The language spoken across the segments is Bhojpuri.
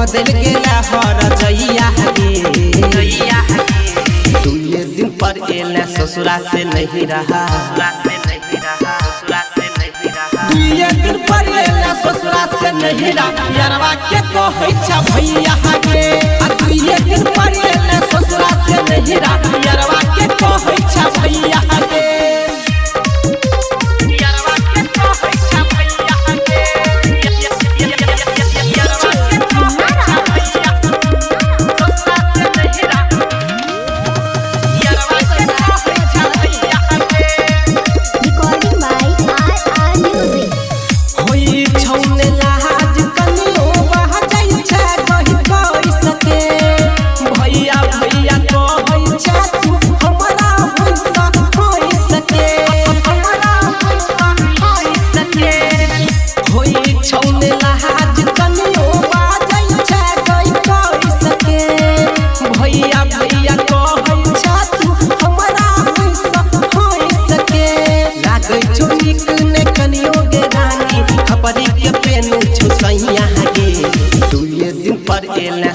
बदल गेला हर जइया गे दुए दिन पर एला ससुरा से नहीं रहा दुए दिन पर एला ससुरा से नहीं रहा यारवा के कहै छ भैया गे दुए दिन पर एला ससुरा से नहीं रहा यारवा के कहै छ भैया गे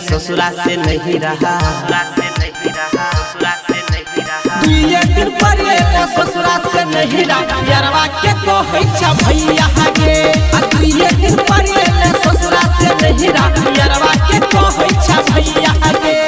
ससुरा से नहीं रहा दुए दिन पर एला ससुरा से नहीं रहा यारवा के कहै छ भैया गे दुए दिन पर एला ससुरा से नहीं रहा यारवा के कहै छ भैया गे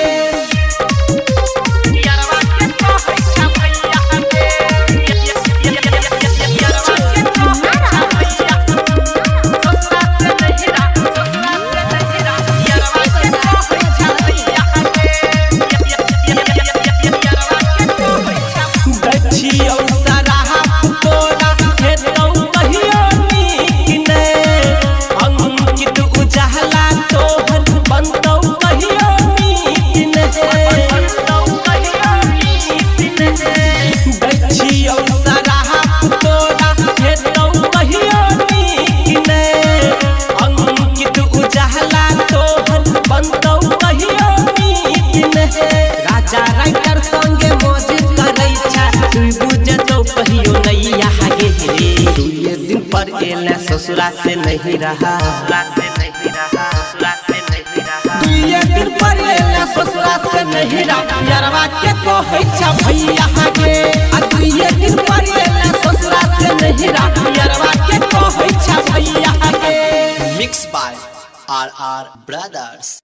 ससुरा से नहीं रहा दुए दिन पर एला ससुरा से नहीं रहा यारवा के कहै छ भैया गे दुए दिन पर एला ससुरा से नहीं रहा यारवा के कहै छ भैया गे मिक्स बाय RR ब्रदर्स।